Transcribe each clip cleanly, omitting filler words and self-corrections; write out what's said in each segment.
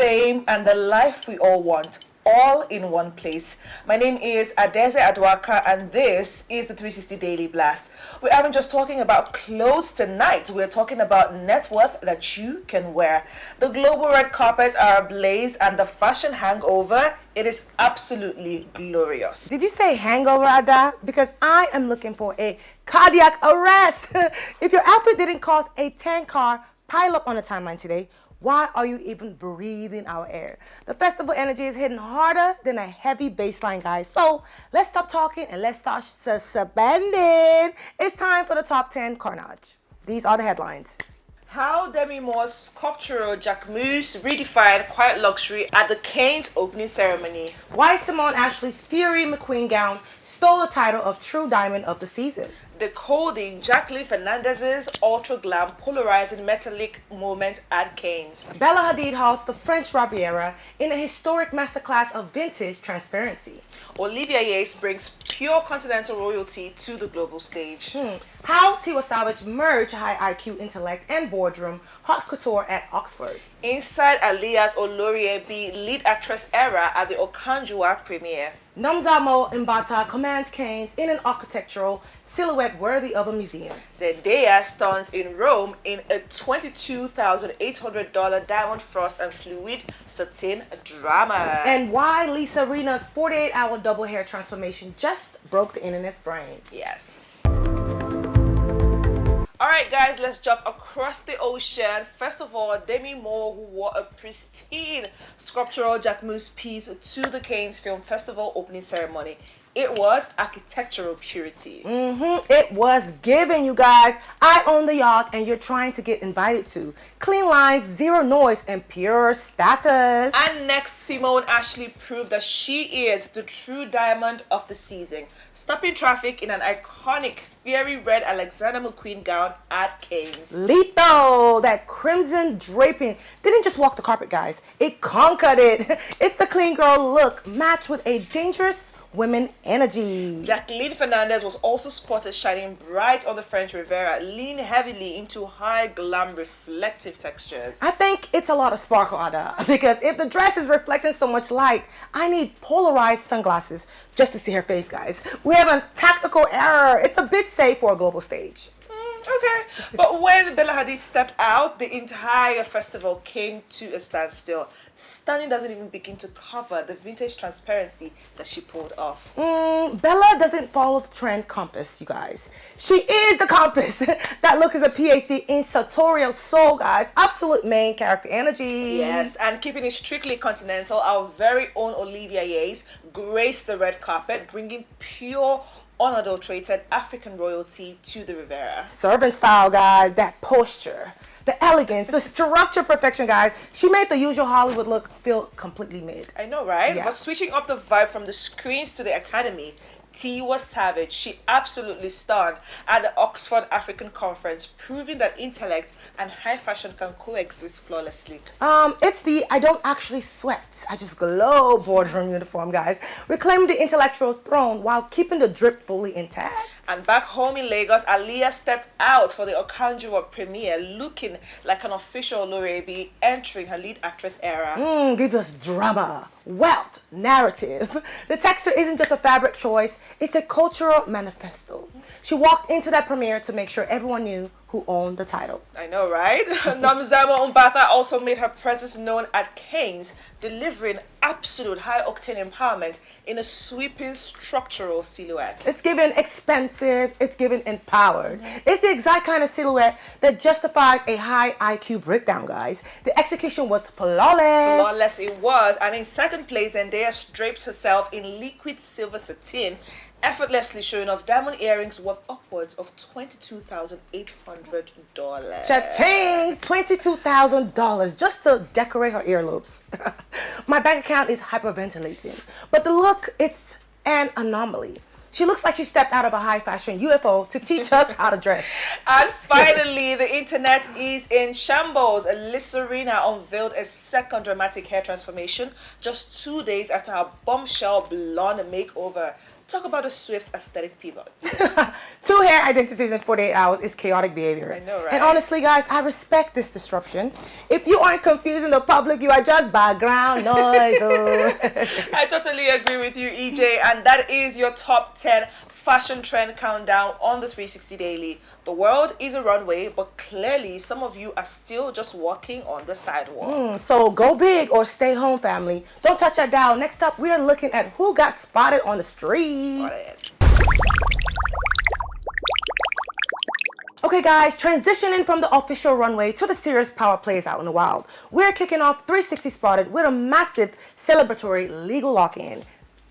fame, and the life we all want, all in one place. My name is Adeze Adwaka, and this is the 360 Daily Blast. We aren't just talking about clothes tonight, we're talking about net worth that you can wear. The global red carpets are ablaze, and the fashion hangover, it is absolutely glorious. Did you say hangover, Ada? Because I am looking for a cardiac arrest. If your outfit didn't cause a 10-car pileup on the timeline today, why are you even breathing our air? The festival energy is hitting harder than a heavy baseline, guys. So let's stop talking and let's start spending. It's time for the top 10 carnage. These are the headlines. How Demi Moore's sculptural Jacquemus redefined quiet luxury at the Cannes opening ceremony. Why Simone Ashley's Fury McQueen gown stole the title of True Diamond of the Season. Decoding Jacqueline Fernandez's ultra glam polarizing metallic moment at Cannes. Bella Hadid halts the French Riviera in a historic masterclass of vintage transparency. Olivia Yates brings pure continental royalty to the global stage. How Tiwa Savage merged high IQ intellect and boardroom haute couture at Oxford. Inside Aaliyah's Olori-Ebi lead actress era at the Okanjua premiere. Nomzamo Mbata commands Cannes in an architectural silhouette worthy of a museum. Zendaya stunts in Rome in a $22,800 diamond frost and fluid satin drama. And why Lisa Rinna's 48-hour double hair transformation just broke the internet's brain. Yes. Alright guys, let's jump across the ocean. First of all, Demi Moore, who wore a pristine sculptural Jacquemus piece to the Cannes Film Festival opening ceremony. It was architectural purity. It was given, you guys. I own the yacht and you're trying to get invited to. Clean lines, zero noise, and pure status. And next, Simone Ashley proved that she is the true diamond of the season, stopping traffic in an iconic fiery red Alexander McQueen gown at Cannes. Lethal, that crimson draping didn't just walk the carpet, guys. It conquered it. It's the clean girl look matched with a dangerous women energy. Jacqueline Fernandez was also spotted shining bright on the French Riviera, leaning heavily into high glam reflective textures. I think it's a lot of sparkle, Ada, because if the dress is reflecting so much light, I need polarized sunglasses just to see her face, guys. We have a tactical error. It's a bit safe for a global stage. Okay, but when Bella Hadid stepped out, the entire festival came to a standstill. Stunning doesn't even begin to cover the vintage transparency that she pulled off. Bella doesn't follow the trend compass, you guys. She is the compass. That look is a PhD in sartorial soul, guys. Absolute main character energy. Yes, and keeping it strictly continental, our very own Olivia Yates graced the red carpet, bringing pure unadulterated African royalty to the Riviera. Servant style, guys. That posture, the elegance, the structure perfection, guys. She made the usual Hollywood look feel completely mid. I know, right? Yeah. But switching up the vibe from the screens to the academy, Tiwa Savage, she absolutely stunned at the Oxford African Conference, proving that intellect and high fashion can coexist flawlessly. It's the I don't actually sweat, I just glow boardroom uniform, guys. Reclaiming the intellectual throne while keeping the drip fully intact. And back home in Lagos, Aaliyah stepped out for the Okanjua premiere, looking like an official Olori-Ebi entering her lead actress era. Give us drama, wealth, narrative. The texture isn't just a fabric choice, it's a cultural manifesto. She walked into that premiere to make sure everyone knew who owned the title. I know, right? Nomzamo Mbata also made her presence known at Cannes, delivering absolute high-octane empowerment in a sweeping structural silhouette. It's given expensive, it's given empowered. It's the exact kind of silhouette that justifies a high IQ breakdown, guys. The execution was flawless. Flawless it was, and in second place, Zendaya drapes herself in liquid silver satin, effortlessly showing off diamond earrings worth upwards of $22,800. Cha-ching! $22,000 just to decorate her earlobes. My bank account is hyperventilating, but the look, it's an anomaly. She looks like she stepped out of a high fashion UFO to teach us how to dress. And finally, the internet is in shambles. Lisa Rinna unveiled a second dramatic hair transformation just 2 days after her bombshell blonde makeover. Talk about a swift aesthetic pivot. Two hair identities in 48 hours is chaotic behavior. I know, right? And honestly, guys, I respect this disruption. If you aren't confusing the public, you are just background noise. I totally agree with you, EJ, and that is your top 10 fashion trend countdown on the 360 Daily. The world is a runway, but clearly some of you are still just walking on the sidewalk. So go big or stay home, family. Don't touch that dial. Next up, we are looking at who got spotted on the street. Got it. Okay, guys, transitioning from the official runway to the serious power plays out in the wild. We're kicking off 360 Spotted with a massive celebratory legal lock-in.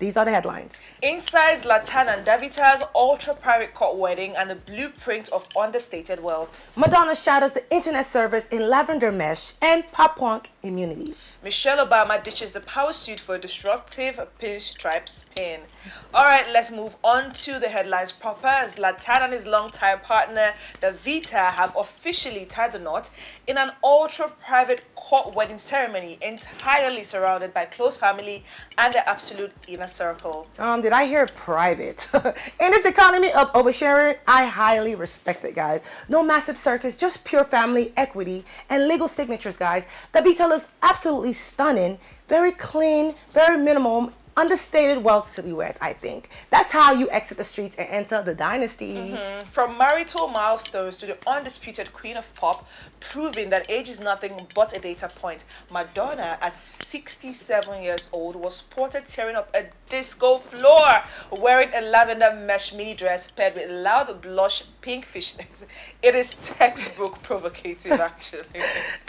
These are the headlines. Inside Zlatan and Davita's ultra-private court wedding and the blueprint of understated wealth. Madonna shatters the internet service in lavender mesh and pop punk immunity. Michelle Obama ditches the power suit for a disruptive pinstripe spin. All right, let's move on to the headlines proper. Zlatan and his longtime partner Davita have officially tied the knot in an ultra-private court wedding ceremony entirely surrounded by close family and their absolute inner circle. Did I hear private? In this economy of oversharing, I highly respect it, guys. No massive circus, just pure family, equity, and legal signatures, guys. Davita looks absolutely stunning, very clean, very minimal, understated wealth silhouette, I think. That's how you exit the streets and enter the dynasty. From marital milestones to the undisputed queen of pop, proving that age is nothing but a data point, Madonna, at 67 years old, was spotted tearing up a disco floor wearing a lavender mesh mini dress paired with loud blush pink fishnets. It is textbook provocative, actually.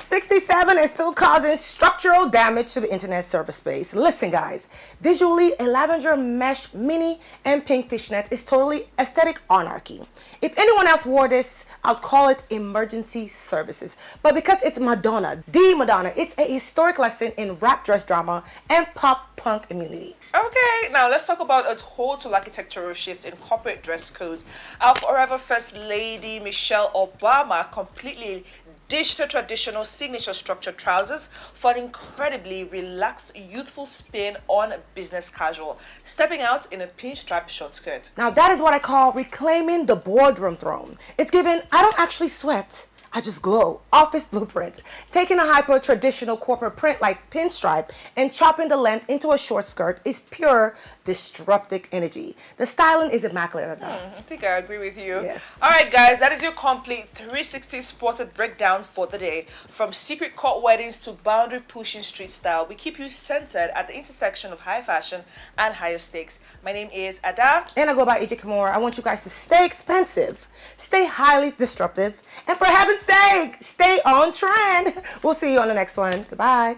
67 is still causing structural damage to the internet service space. Listen, guys, visually, a lavender mesh mini and pink fishnet is totally aesthetic anarchy. If anyone else wore this, I'll call it emergency services. But because it's Madonna, the Madonna, it's a historic lesson in rap dress drama and pop punk immunity. Okay, now let's talk about a total architectural shift in corporate dress codes. Our forever First Lady Michelle Obama completely ditched her traditional signature structured trousers for an incredibly relaxed, youthful spin on business casual, stepping out in a pinstripe short skirt. Now that is what I call reclaiming the boardroom throne. It's given, I don't actually sweat, I just glow. Office blueprint. Taking a hyper-traditional corporate print like pinstripe and chopping the length into a short skirt is pure disruptive energy. The styling is immaculate. I think I agree with you. Yes. All right, guys, that is your complete 360 spotted breakdown for the day. From secret court weddings to boundary-pushing street style, we keep you centered at the intersection of high fashion and higher stakes. My name is Ada. And I go by EJ Kimura. I want you guys to stay expensive, stay highly disruptive, and for heaven's sake, stay on trend. We'll see you on the next one. Goodbye.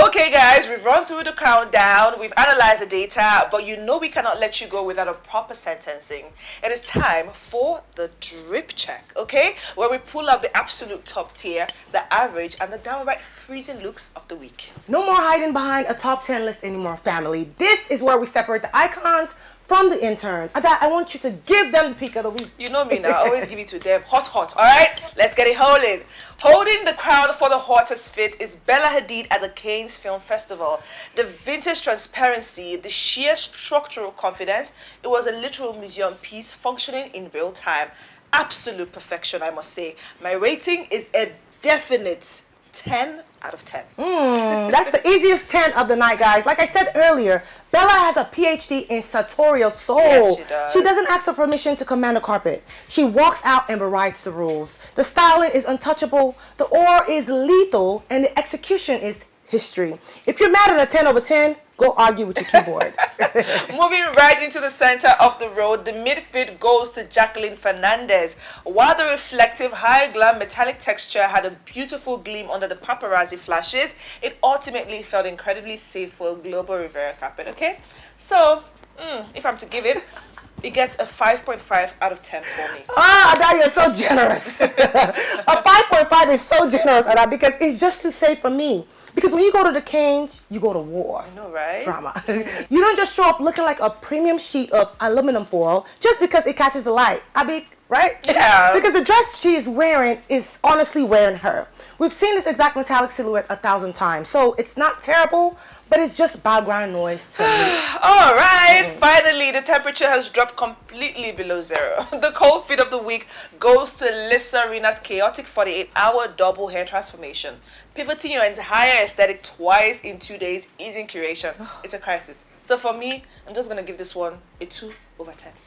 Okay, guys, we've run through the countdown, we've analyzed the data, but you know we cannot let you go without a proper sentencing. It is time for the drip check, okay? Where we pull out the absolute top tier, the average, and the downright freezing looks of the week. No more hiding behind a top 10 list anymore, family. This is where we separate the icons from the interns. I want you to give them the peak of the week. You know me now, I always give it to them hot, all right? Let's get it holding. Holding the crown for the hottest fit is Bella Hadid at the Cannes Film Festival. The vintage transparency, the sheer structural confidence, it was a literal museum piece functioning in real time. Absolute perfection, I must say. My rating is a definite 10 out of 10. That's the easiest 10 of the night, guys. Like I said earlier, Bella has a PhD in sartorial soul. Yes, she does. She doesn't ask for permission to command a carpet. She walks out and writes the rules. The styling is untouchable, the oar is lethal, and the execution is history. If you're mad at a 10 over 10, go argue with your keyboard. Moving right into the center of the road, the midfield goes to Jacqueline Fernandez. While the reflective, high glam metallic texture had a beautiful gleam under the paparazzi flashes, it ultimately felt incredibly safe for a global Rivera carpet, okay? So, if I'm to give it, it gets a 5.5 out of 10 for me. Ada, you're so generous. A 5.5 is so generous, Ada, because it's just too safe for me. Because when you go to the Cannes, you go to war. I know, right? Drama. You don't just show up looking like a premium sheet of aluminum foil just because it catches the light. right? Yeah. Because the dress she is wearing is honestly wearing her. We've seen this exact metallic silhouette 1,000 times, so it's not terrible, but it's just background noise to me. All right, finally, the temperature has dropped completely below zero. The cold feed of the week goes to Lisa Rinna's chaotic 48-hour double hair transformation. Pivoting your entire aesthetic twice in 2 days isn't curation. It's a crisis. So for me, I'm just going to give this one a 2/10.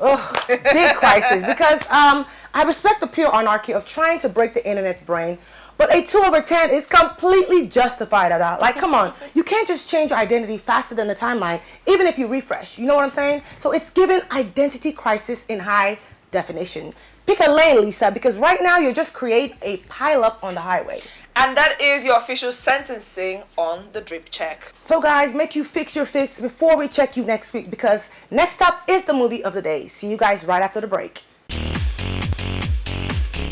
Oh, big crisis, because I respect the pure anarchy of trying to break the internet's brain, but a 2/10 is completely justified at all. Like, come on, you can't just change your identity faster than the timeline, even if you refresh. You know what I'm saying? So it's given identity crisis in high definition. Pick a lane, Lisa, because right now you're just creating a pileup on the highway. And that is your official sentencing on the drip check. So guys, make you fix your fix before we check you next week, because next up is the movie of the day. See you guys right after the break.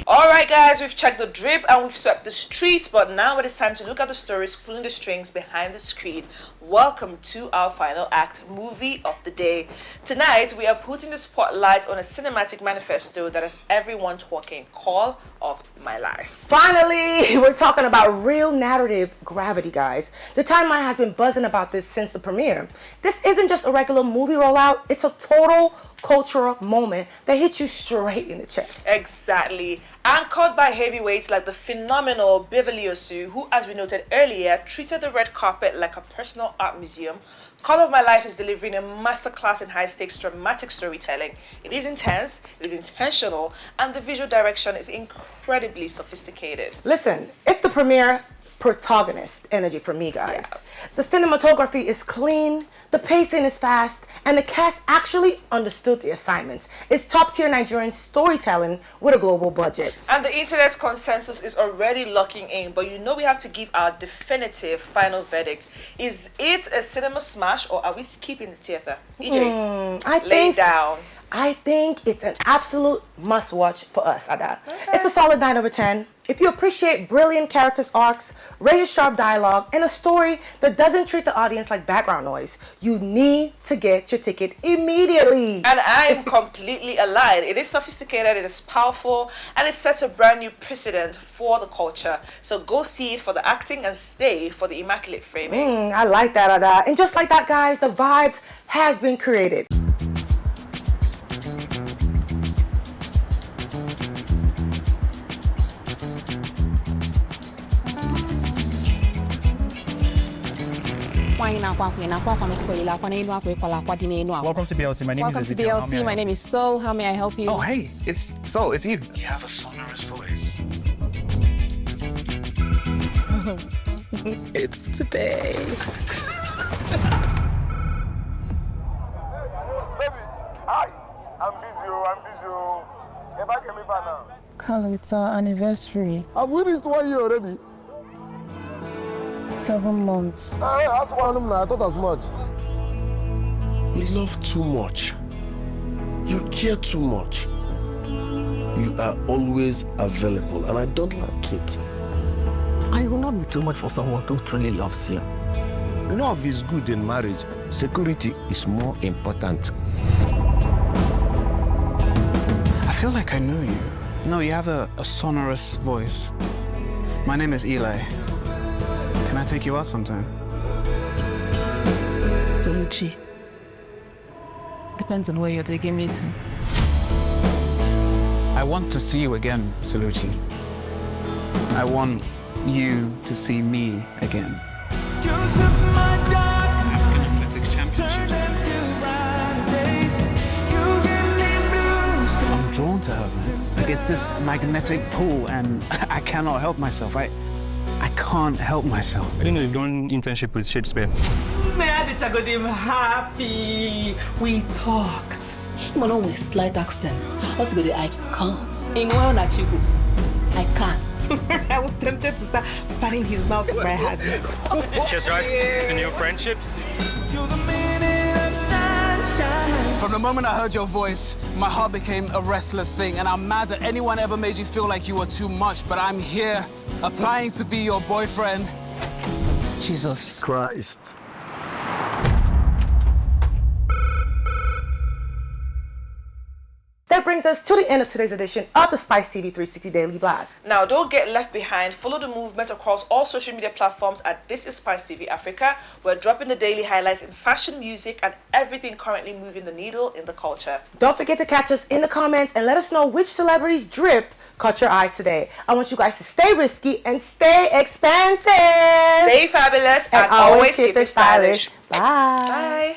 All right, guys, we've checked the drip and we've swept the streets, but now it is time to look at the stories pulling the strings behind the screen. Welcome to our final act, movie of the day. Tonight, we are putting the spotlight on a cinematic manifesto that has everyone talking, Call of My Life. Finally, we're talking about real narrative gravity, guys. The timeline has been buzzing about this since the premiere. This isn't just a regular movie rollout, it's a total cultural moment that hits you straight in the chest. Exactly. Anchored by heavyweights like the phenomenal Beverly Osu, who, as we noted earlier, treated the red carpet like a personal art museum, Call of My Life is delivering a masterclass in high-stakes dramatic storytelling. It is intense, it is intentional, and the visual direction is incredibly sophisticated. Listen, it's the premiere protagonist energy for me, guys. Yeah. The cinematography is clean, the pacing is fast, and the cast actually understood the assignments. It's top-tier Nigerian storytelling with a global budget. And the internet's consensus is already locking in, but you know we have to give our definitive final verdict. Is it a cinema smash or are we skipping the theater? EJ, lay down. I think it's an absolute must-watch for us, Ada. It's a solid 9/10. If you appreciate brilliant characters arcs, razor-sharp dialogue, and a story that doesn't treat the audience like background noise, you need to get your ticket immediately. And I am completely aligned. It is sophisticated, it is powerful, and it sets a brand new precedent for the culture. So go see it for the acting and stay for the immaculate framing. I like that, Ada. And just like that, guys, the vibes have been created. Welcome to BLC. My name Welcome is to Ezekiel. BLC. My name is Sol. How may I help you? Oh, hey, it's Sol. It's you. You have a sonorous voice. It's today. Baby, hi. I'm busy. If I can be back now. Carlo, it's our anniversary. I've witnessed 1 year already. 7 months. I thought as much. You love too much. You care too much. You are always available, and I don't like it. I will not be too much for someone who truly loves you. Love is good in marriage. Security is more important. I feel like I know you. No, you have a sonorous voice. My name is Eli. Can I take you out sometime? Soluchi. Depends on where you're taking me to. I want to see you again, Soluchi. I want you to see me again. African Athletics Championships. I'm drawn to her, man. Like it's this magnetic pull, and I cannot help myself. I can't help myself. I didn't know you've done internship with Shakespeare. May I be Chagodim happy? We talked. But not with slight accent. Also, I can't. In one Chico. I can't. I was tempted to start patting his mouth with my hand. Cheers, guys, to new friendships. From the moment I heard your voice, my heart became a restless thing, and I'm mad that anyone ever made you feel like you were too much, but I'm here, applying to be your boyfriend. Jesus Christ. The that brings us to the end of today's edition of the Spice TV 360 Daily Blast. Now, don't get left behind. Follow the movement across all social media platforms at This Is Spice TV Africa. We're dropping the daily highlights in fashion, music, and everything currently moving the needle in the culture. Don't forget to catch us in the comments and let us know which celebrities' drip caught your eyes today. I want you guys to stay risky and stay expensive. Stay fabulous and always keep it stylish. Bye. Bye.